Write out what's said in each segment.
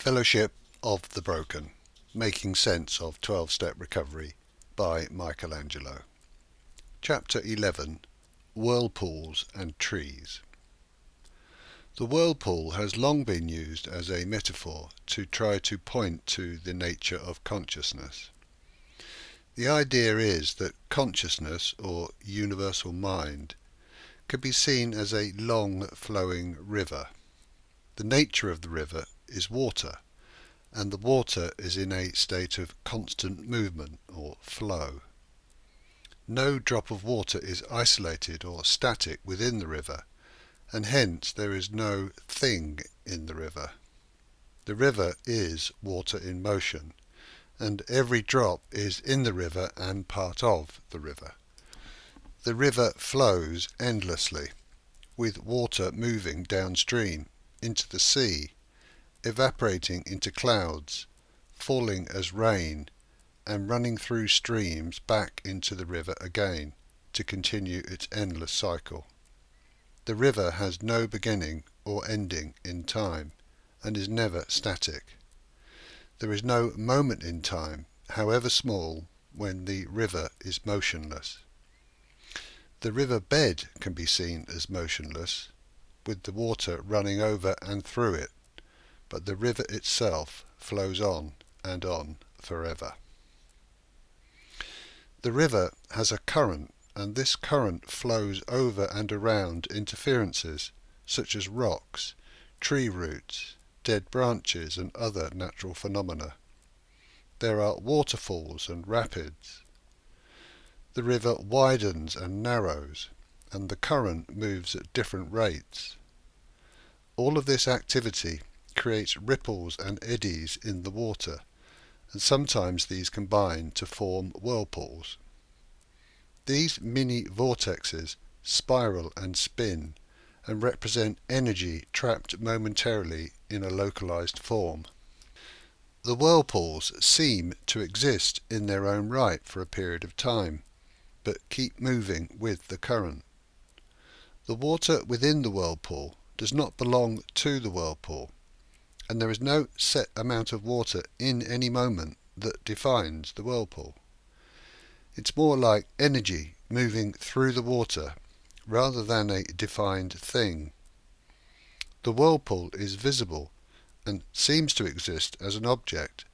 Fellowship of the Broken, Making Sense of 12-Step Recovery by Angelo. Chapter 11. Whirlpools and Trees. The whirlpool has long been used as a metaphor to try to point to the nature of consciousness. The idea is that consciousness, or universal mind, can be seen as a long flowing river. The nature of the river is water, and the water is in a state of constant movement or flow. No drop of water is isolated or static within the river, and hence there is no thing in the river. The river is water in motion, and every drop is in the river and part of the river. The river flows endlessly, with water moving downstream into the sea, evaporating into clouds, falling as rain, and running through streams back into the river again to continue its endless cycle. The river has no beginning or ending in time and is never static. There is no moment in time, however small, when the river is motionless. The river bed can be seen as motionless, with the water running over and through it, but the river itself flows on and on forever. The river has a current, and this current flows over and around interferences such as rocks, tree roots, dead branches and other natural phenomena. There are waterfalls and rapids. The river widens and narrows, and the current moves at different rates. All of this activity creates ripples and eddies in the water, and sometimes these combine to form whirlpools. These mini vortexes spiral and spin and represent energy trapped momentarily in a localized form. The whirlpools seem to exist in their own right for a period of time, but keep moving with the current. The water within the whirlpool does not belong to the whirlpool, and there is no set amount of water in any moment that defines the whirlpool. It's more like energy moving through the water rather than a defined thing. The whirlpool is visible and seems to exist as an object,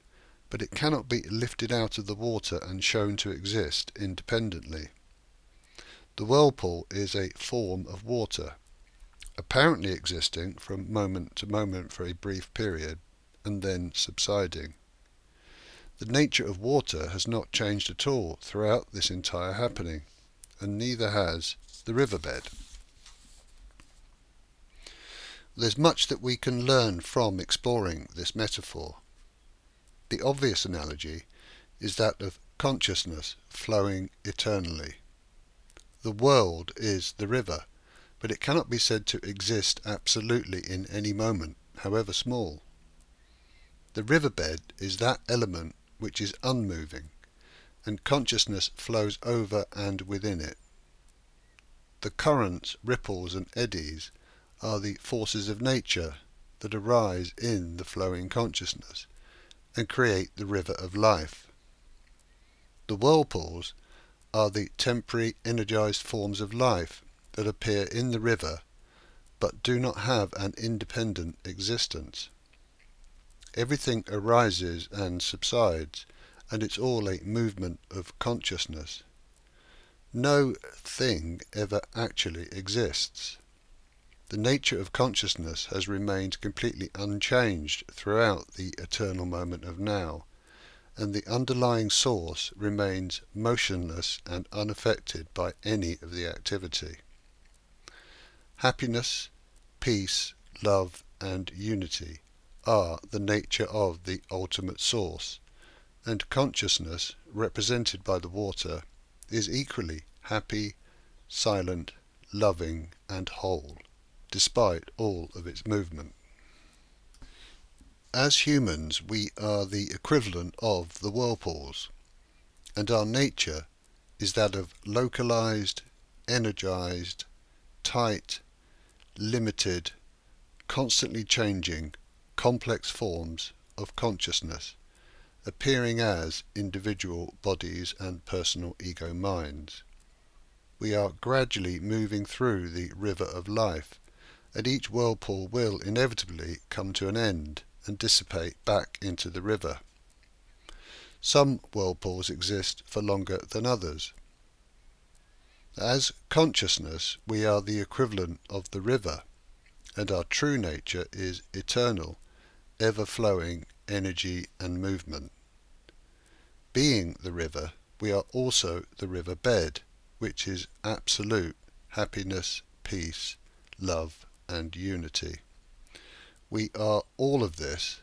but it cannot be lifted out of the water and shown to exist independently. The whirlpool is a form of water, apparently existing from moment to moment for a brief period, and then subsiding. The nature of water has not changed at all throughout this entire happening, and neither has the riverbed. There's much that we can learn from exploring this metaphor. The obvious analogy is that of consciousness flowing eternally. The world is the river, but it cannot be said to exist absolutely in any moment, however small. The riverbed is that element which is unmoving, and consciousness flows over and within it. The currents, ripples and eddies are the forces of nature that arise in the flowing consciousness and create the river of life. The whirlpools are the temporary energized forms of life that appear in the river but do not have an independent existence. Everything arises and subsides, and it's all a movement of consciousness. No thing ever actually exists. The nature of consciousness has remained completely unchanged throughout the eternal moment of now, and the underlying source remains motionless and unaffected by any of the activity. Happiness, peace, love, and unity are the nature of the ultimate source, and consciousness, represented by the water, is equally happy, silent, loving, and whole, despite all of its movement. As humans, we are the equivalent of the whirlpools, and our nature is that of localized, energized, tight, limited, constantly changing, complex forms of consciousness, appearing as individual bodies and personal ego minds. We are gradually moving through the river of life, and each whirlpool will inevitably come to an end and dissipate back into the river. Some whirlpools exist for longer than others. As consciousness, we are the equivalent of the river, and our true nature is eternal, ever-flowing energy and movement. Being the river, we are also the river bed, which is absolute happiness, peace, love, and unity. We are all of this,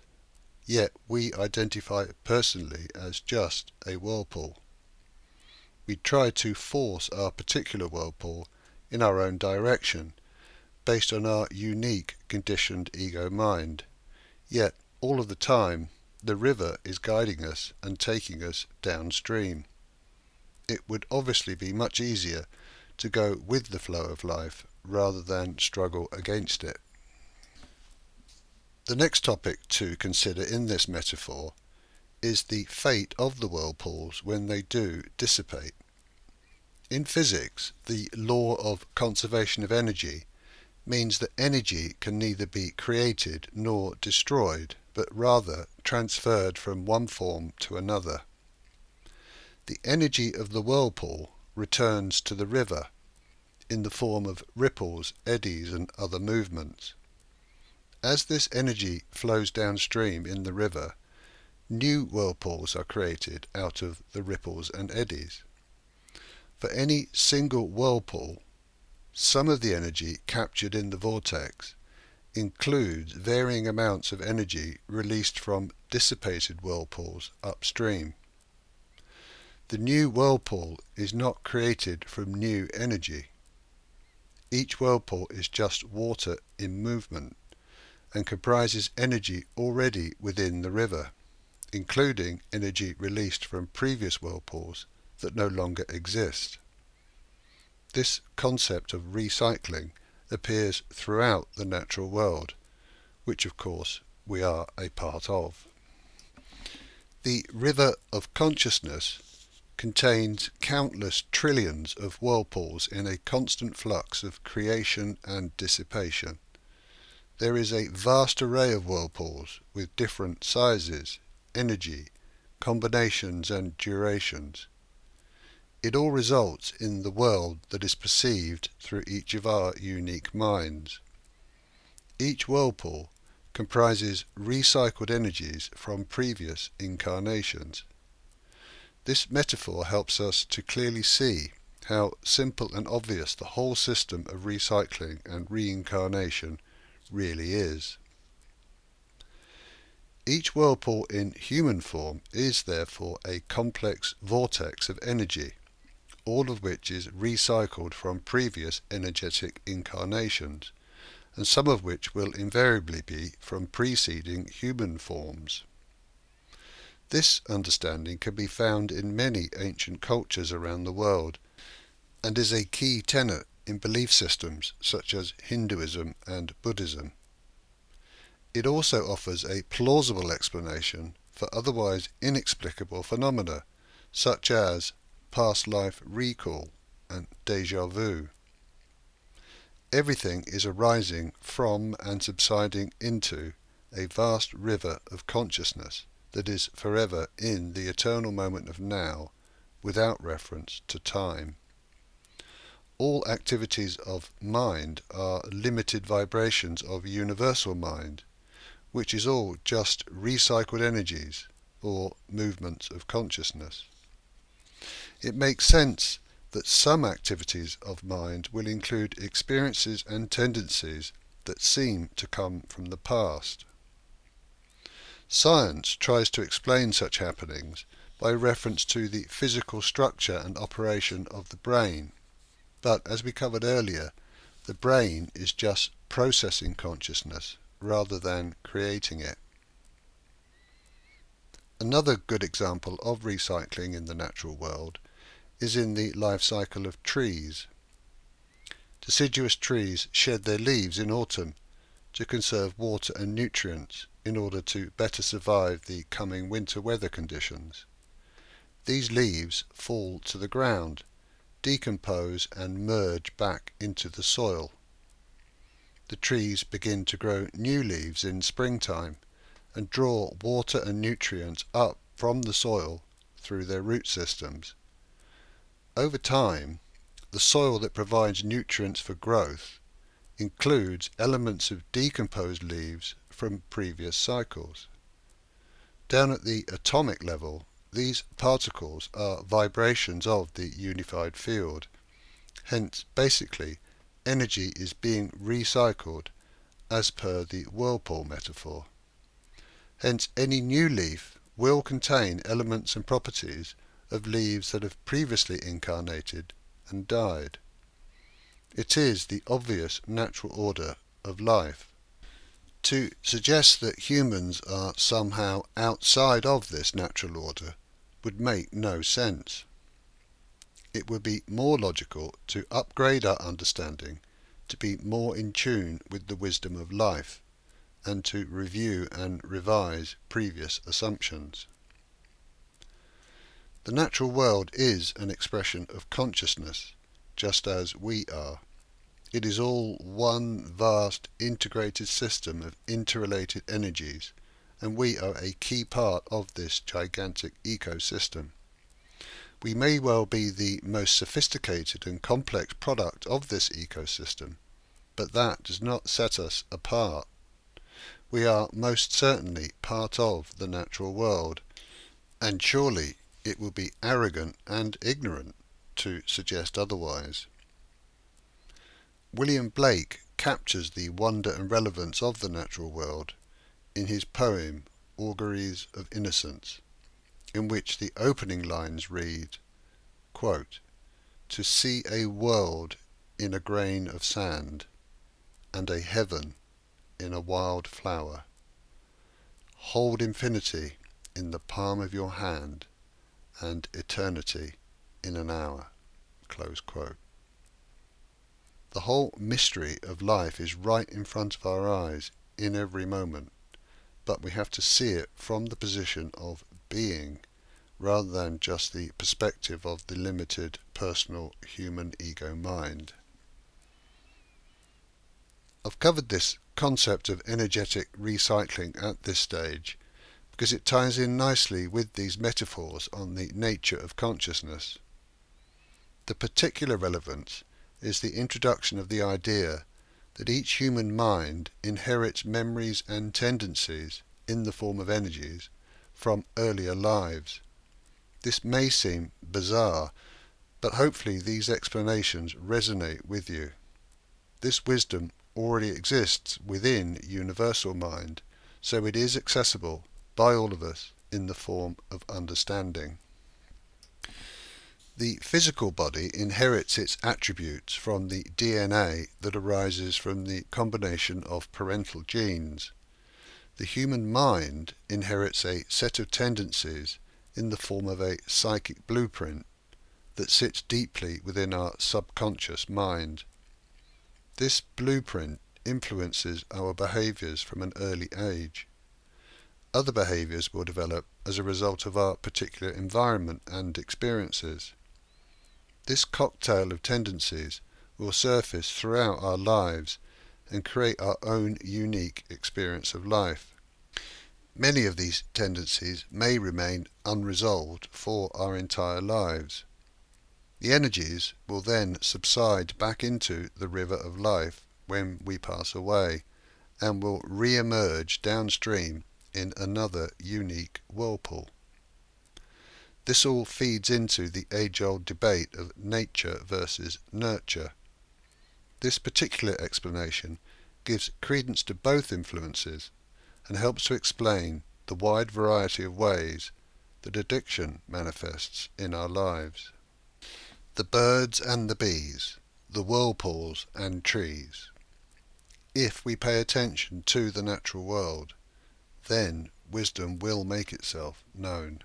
yet we identify personally as just a whirlpool. We try to force our particular whirlpool in our own direction, based on our unique conditioned ego mind, yet all of the time the river is guiding us and taking us downstream. It would obviously be much easier to go with the flow of life rather than struggle against it. The next topic to consider in this metaphor is the fate of the whirlpools when they do dissipate. In physics, the law of conservation of energy means that energy can neither be created nor destroyed, but rather transferred from one form to another. The energy of the whirlpool returns to the river in the form of ripples, eddies, and other movements. As this energy flows downstream in the river, new whirlpools are created out of the ripples and eddies. For any single whirlpool, some of the energy captured in the vortex includes varying amounts of energy released from dissipated whirlpools upstream. The new whirlpool is not created from new energy. Each whirlpool is just water in movement and comprises energy already within the river, including energy released from previous whirlpools that no longer exist. This concept of recycling appears throughout the natural world, which of course we are a part of. The river of consciousness contains countless trillions of whirlpools in a constant flux of creation and dissipation. There is a vast array of whirlpools with different sizes, energy, combinations and durations. It all results in the world that is perceived through each of our unique minds. Each whirlpool comprises recycled energies from previous incarnations. This metaphor helps us to clearly see how simple and obvious the whole system of recycling and reincarnation really is. Each whirlpool in human form is therefore a complex vortex of energy, all of which is recycled from previous energetic incarnations, and some of which will invariably be from preceding human forms. This understanding can be found in many ancient cultures around the world, and is a key tenet in belief systems such as Hinduism and Buddhism. It also offers a plausible explanation for otherwise inexplicable phenomena, such as past life recall and déjà vu. Everything is arising from and subsiding into a vast river of consciousness that is forever in the eternal moment of now, without reference to time. All activities of mind are limited vibrations of universal mind, which is all just recycled energies or movements of consciousness. It makes sense that some activities of mind will include experiences and tendencies that seem to come from the past. Science tries to explain such happenings by reference to the physical structure and operation of the brain, but as we covered earlier, the brain is just processing consciousness rather than creating it. Another good example of recycling in the natural world is in the life cycle of trees. Deciduous trees shed their leaves in autumn to conserve water and nutrients in order to better survive the coming winter weather conditions. These leaves fall to the ground, decompose and merge back into the soil. The trees begin to grow new leaves in springtime and draw water and nutrients up from the soil through their root systems. Over time, the soil that provides nutrients for growth includes elements of decomposed leaves from previous cycles. Down at the atomic level, these particles are vibrations of the unified field. Hence, basically, energy is being recycled as per the whirlpool metaphor. Hence, any new leaf will contain elements and properties of leaves that have previously incarnated and died. It is the obvious natural order of life. To suggest that humans are somehow outside of this natural order would make no sense. It would be more logical to upgrade our understanding to be more in tune with the wisdom of life, and to review and revise previous assumptions. The natural world is an expression of consciousness, just as we are. It is all one vast integrated system of interrelated energies, and we are a key part of this gigantic ecosystem. We may well be the most sophisticated and complex product of this ecosystem, but that does not set us apart. We are most certainly part of the natural world, and surely it would be arrogant and ignorant to suggest otherwise. William Blake captures the wonder and relevance of the natural world in his poem Auguries of Innocence, in which the opening lines read, quote, "To see a world in a grain of sand, and a heaven in a wild flower. Hold infinity in the palm of your hand, and eternity in an hour." Close quote. The whole mystery of life is right in front of our eyes in every moment, but we have to see it from the position of being, rather than just the perspective of the limited personal human ego mind. I've covered this concept of energetic recycling at this stage because it ties in nicely with these metaphors on the nature of consciousness. The particular relevance is the introduction of the idea that each human mind inherits memories and tendencies in the form of energies from earlier lives. This may seem bizarre, but hopefully these explanations resonate with you. This wisdom already exists within universal mind, so it is accessible by all of us in the form of understanding. The physical body inherits its attributes from the DNA that arises from the combination of parental genes. The human mind inherits a set of tendencies in the form of a psychic blueprint that sits deeply within our subconscious mind. This blueprint influences our behaviours from an early age. Other behaviours will develop as a result of our particular environment and experiences. This cocktail of tendencies will surface throughout our lives and create our own unique experience of life. Many of these tendencies may remain unresolved for our entire lives. The energies will then subside back into the river of life when we pass away, and will re-emerge downstream in another unique whirlpool. This all feeds into the age-old debate of nature versus nurture. This particular explanation gives credence to both influences and helps to explain the wide variety of ways that addiction manifests in our lives. The birds and the bees, the whirlpools and trees. If we pay attention to the natural world, then wisdom will make itself known.